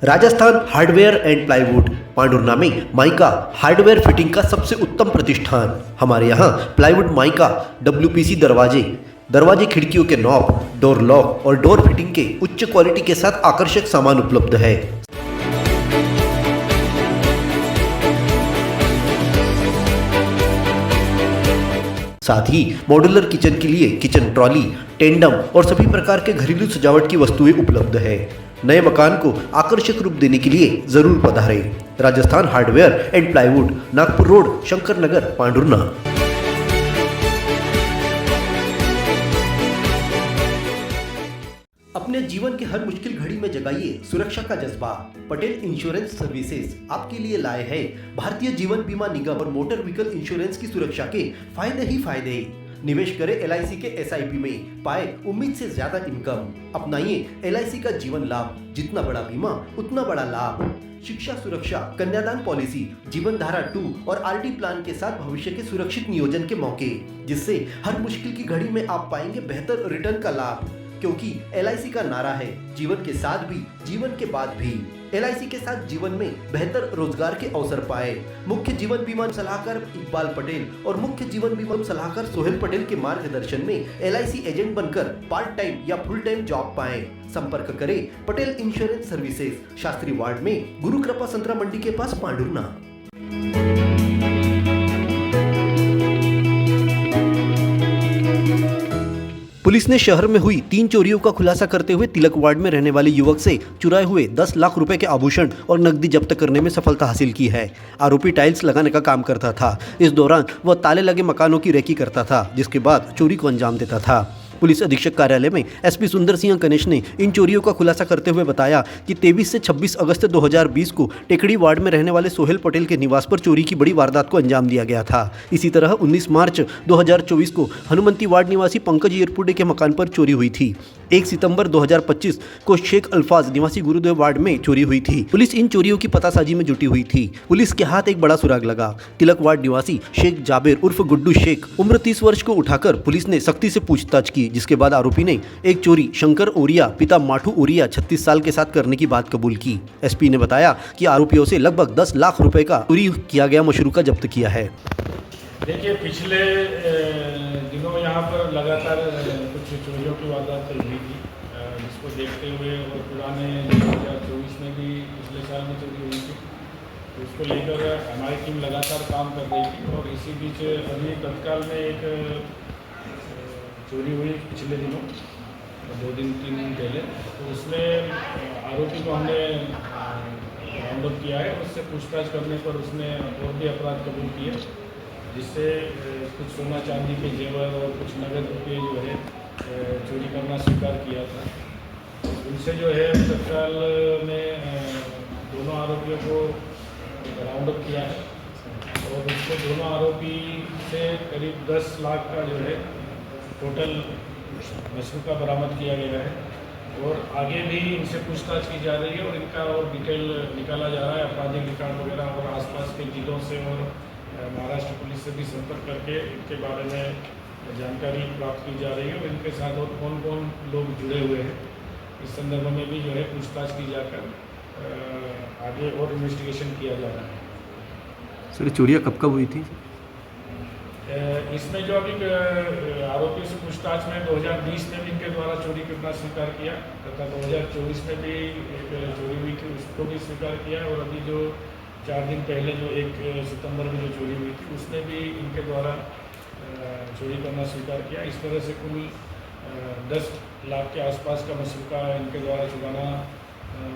Rajasthan hardware and plywood Pandhurna में mica hardware fitting का सबसे उत्तम प्रतिष्ठान। हमारे यहाँ प्लाईवुड, माइका, डब्ल्यूपीसी दरवाजे खिड़कियों के नॉब, डोर लॉक और डोर फिटिंग के उच्च क्वालिटी के साथ आकर्षक सामान उपलब्ध है। साथ ही मॉड्यूलर किचन के लिए किचन ट्रॉली, टेंडम और सभी प्रकार के घरेलू सजावट की वस्तुएं उपलब्ध है। नए मकान को आकर्षक रूप देने के लिए जरूर पधारें। Rajasthan hardware and plywood, Nagpur road, Shankar Nagar, Pandhurna. अपने जीवन के हर मुश्किल घड़ी में जगाइए सुरक्षा का जज्बा। पटेल इंश्योरेंस सर्विसेज आपके लिए लाए हैं भारतीय जीवन बीमा निगम और मोटर व्हीकल इंश्योरेंस की सुरक्षा के फायदे ही फायदे। निवेश करें LIC के SIP में, पाए उम्मीद से ज्यादा इनकम। अपनाइए LIC का जीवन लाभ, जितना बड़ा बीमा उतना बड़ा लाभ। शिक्षा सुरक्षा, कन्यादान पॉलिसी, जीवन धारा 2 और RD प्लान के साथ भविष्य के सुरक्षित नियोजन के मौके, जिससे हर मुश्किल की घड़ी में आप पाएंगे बेहतर रिटर्न का लाभ। क्योंकि LIC का नारा है जीवन के साथ भी, जीवन के बाद भी। LIC के साथ जीवन में बेहतर रोजगार के अवसर पाए। मुख्य जीवन बीमा सलाहकार इकबाल पटेल और मुख्य जीवन बीमा सलाहकार सोहेल पटेल के मार्गदर्शन में LIC एजेंट बनकर पार्ट टाइम या फुल टाइम जॉब पाएं। संपर्क करें Patel insurance services, Shastri ward में, गुरु कृपा संतरा मंडी के पास, पांडुर्ना। पुलिस ने शहर में हुई 3 चोरियों का खुलासा करते हुए तिलक वार्ड में रहने वाले युवक से चुराए हुए 10 लाख रुपए के आभूषण और नकदी जब्त करने में सफलता हासिल की है। आरोपी टाइल्स लगाने का काम करता था। इस दौरान वह ताले लगे मकानों की रेकी करता था, जिसके बाद चोरी को अंजाम देता था। पुलिस अधीक्षक कार्यालय में SP सुंदर सिंह गणेश ने इन चोरियों का खुलासा करते हुए बताया कि 23 से 26 अगस्त 2020 को टेकड़ी वार्ड में रहने वाले सोहेल पटेल के निवास पर चोरी की बड़ी वारदात को अंजाम दिया गया था। इसी तरह 19 मार्च 2024 को हनुमंती वार्ड निवासी पंकज एयरपुडे के मकान पर चोरी हुई थी। 1 सितंबर 2025 को शेख अल्फाज निवासी गुरुदेव वार्ड में चोरी हुई थी। पुलिस इन चोरियों की पतासाजी में जुटी हुई थी। पुलिस के हाथ एक बड़ा सुराग लगा। तिलक वार्ड निवासी शेख जाबिर उर्फ गुड्डू शेख उम्र 30 वर्ष को उठाकर पुलिस ने सख्ती से पूछताछ की, जिसके बाद आरोपी ने एक चोरी शंकर ओरिया पिता माठू ओरिया 36 साल के साथ करने की बात कबूल की। SP ने बताया कि आरोपियों से लगभग 10 लाख रुपए का चोरी किया गया मशरूका जब्त किया है। देखिए, पिछले दिनों यहाँ पर लगातार कुछ चोरियों की वारदात हुई थी, जिसको देखते हुए और पुराने 2024 में भी पिछले साल में चोरी हुई थी, तो उसको लेकर हमारी टीम लगातार काम कर रही थी। और इसी बीच अभी तत्काल में एक चोरी हुई पिछले दिनों, 2 दिन 3 दिन पहले, तो उसमें आरोपी को हमने राउंड अप किया है। उससे पूछताछ करने पर उसने और भी अपराध कबूल किए, जिससे कुछ सोना चांदी के जेवर और कुछ नगद रुपये जो है चोरी करना स्वीकार किया था। उनसे जो है तत्काल में दोनों आरोपियों को राउंड अप किया है और उसको दोनों आरोपी से करीब 10 लाख का जो है टोटल मशरूका बरामद किया गया है। और आगे भी इनसे पूछताछ की जा रही है और इनका और डिटेल निकाला जा रहा है। आपराधिक रिकॉर्ड वगैरह और आसपास के जिलों से और महाराष्ट्र पुलिस से भी संपर्क करके इनके बारे में जानकारी प्राप्त की जा रही है और इनके साथ और कौन कौन लोग जुड़े हुए हैं, इस संदर्भ में भी जो है पूछताछ की जाकर आगे और इन्वेस्टिगेशन किया जा रहा है। सर, चोरियाँ कब कब हुई थी? इसमें जो अभी आरोपियों से पूछताछ में 2020 में भी इनके द्वारा चोरी करना स्वीकार किया तथा 2024 में भी एक चोरी हुई थी, उसको भी स्वीकार किया। और अभी जो 4 दिन पहले जो 1 सितंबर में जो चोरी हुई थी, उसमें भी इनके द्वारा चोरी करना स्वीकार किया। इस तरह से कुल 10 लाख के आसपास का मशरूका इनके द्वारा चुराना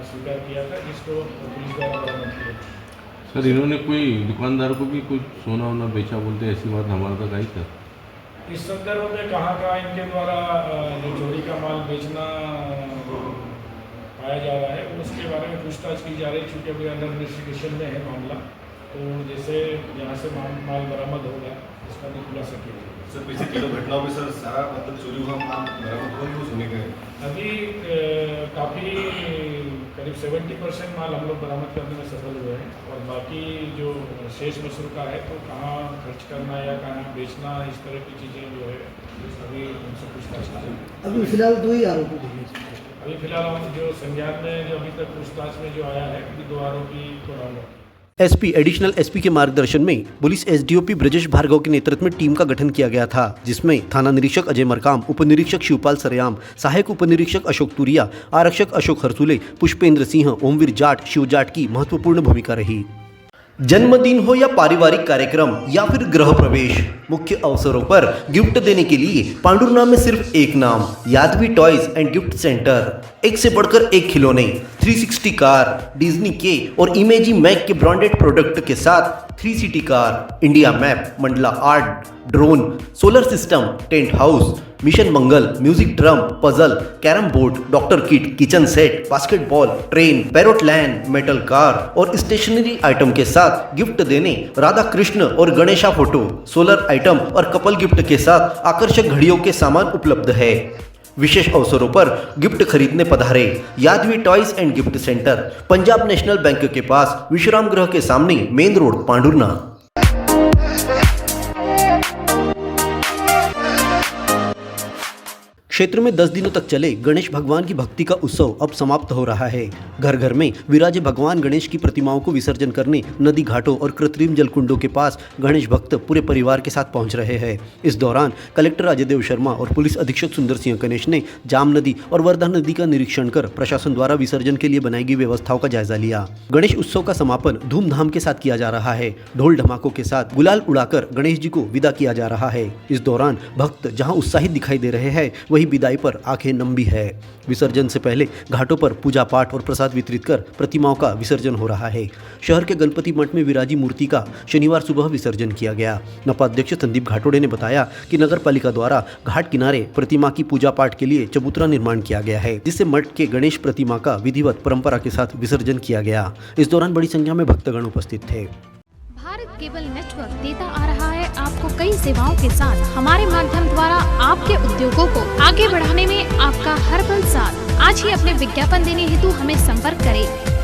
स्वीकार किया था, जिसको पुलिस द्वारा बरामद किया। सर, इन्होंने कोई दुकानदार को भी कुछ सोना वोना बेचा बोलते, ऐसी बात हमारे तक आई था? इस संदर्भ में कहाँ इनके द्वारा जो चोरी का माल बेचना पाया जा रहा है, उसके बारे में पूछताछ की जा रही है। चूँकि अभी अंडर इन्वेस्टिगेशन में है मामला, तो जैसे यहाँ से माल बरामद होगा उसका भी खुलासा किया जाएगा। सर, पिछले किलो घटनाओं में सर सारा मतलब चोरी हुआ माल बरामद कौन होने गए? अभी काफ़ी करीब 70% माल हम लोग बरामद करने में सफल हुए हैं और बाकी जो शेष मशरूका है तो कहाँ खर्च करना या कहाँ बेचना, इस तरह की चीज़ें जो है अभी उनसे पूछताछ की जाएगी। अभी फिलहाल 2 ही आरोपी हैं। अभी फिलहाल हम जो संज्ञान में जो अभी तक पूछताछ में जो आया है कि 2 आरोपी को नाम रखे। एसपी एडिशनल एसपी के मार्गदर्शन में पुलिस एसडीओपी ब्रजेश भार्गव के नेतृत्व में टीम का गठन किया गया था, जिसमें थाना निरीक्षक अजय मरकाम, उप निरीक्षक शिवपाल सरयाम, सहायक उप निरीक्षक अशोक तुरिया, आरक्षक अशोक हरसुले, पुष्पेंद्र सिंह, ओमवीर जाट, शिव जाट की महत्वपूर्ण भूमिका रही। जन्मदिन हो या पारिवारिक कार्यक्रम या फिर गृह प्रवेश, मुख्य अवसरों पर गिफ्ट देने के लिए पांडुरना में सिर्फ एक नाम, यादवी टॉयज एंड गिफ्ट सेंटर। एक से बढ़कर एक खिलौने, 360 कार, डिज्नी के और इमेजी मैक के ब्रांडेड प्रोडक्ट के साथ 3 city car, India map, mandala art, drone, solar system, tent house, mission Mangal, music drum, puzzle, carrom board, doctor kit, kitchen set, basketball, train, parrot land, metal car और stationery item के साथ gift देने राधा कृष्ण और Ganesha photo, solar item और couple gift के साथ आकर्षक घड़ियों के सामान उपलब्ध है। विशेष अवसरों पर गिफ्ट खरीदने पधारे Yadavi toys and gift centre, Punjab national bank के पास, विश्राम गृह के सामने, मेन रोड, पांडुरना। क्षेत्र में 10 दिनों तक चले गणेश भगवान की भक्ति का उत्सव अब समाप्त हो रहा है। घर घर में विराजे भगवान गणेश की प्रतिमाओं को विसर्जन करने नदी घाटों और कृत्रिम जलकुंडों के पास गणेश भक्त पूरे परिवार के साथ पहुंच रहे हैं। इस दौरान कलेक्टर अजय देव शर्मा और पुलिस अधीक्षक सुंदर सिंह गणेश ने जाम नदी और वर्धा नदी का निरीक्षण कर प्रशासन द्वारा विसर्जन के लिए बनाई गई व्यवस्थाओं का जायजा लिया। गणेश उत्सव का समापन धूमधाम के साथ किया जा रहा है। ढोल ढमाकों के साथ गुलाल उड़ाकर गणेश जी को विदा किया जा रहा है। इस दौरान भक्त जहां उत्साहित दिखाई दे रहे हैं, वही विदाई पर आंखें नम भी है। विसर्जन से पहले घाटों पर पूजा पाठ और प्रसाद वितरित कर प्रतिमाओं का विसर्जन हो रहा है। शहर के गणपति मठ में विराजी मूर्ति का शनिवार सुबह विसर्जन किया गया। नपा अध्यक्ष संदीप घाटोड़े ने बताया कि नगर पालिका द्वारा घाट किनारे प्रतिमा की पूजा पाठ के लिए चबूतरा निर्माण किया गया है, जिससे मठ के गणेश प्रतिमा का विधिवत परंपरा के साथ विसर्जन किया गया। इस दौरान बड़ी संख्या में भक्तगण उपस्थित थे। भारत केबल नेटवर्क देता आ रहा है आपको कई सेवाओं के साथ। हमारे माध्यम द्वारा आपके उद्योगों को आगे बढ़ाने में आपका हर पल साथ। आज ही अपने विज्ञापन देने हेतु हमें संपर्क करें।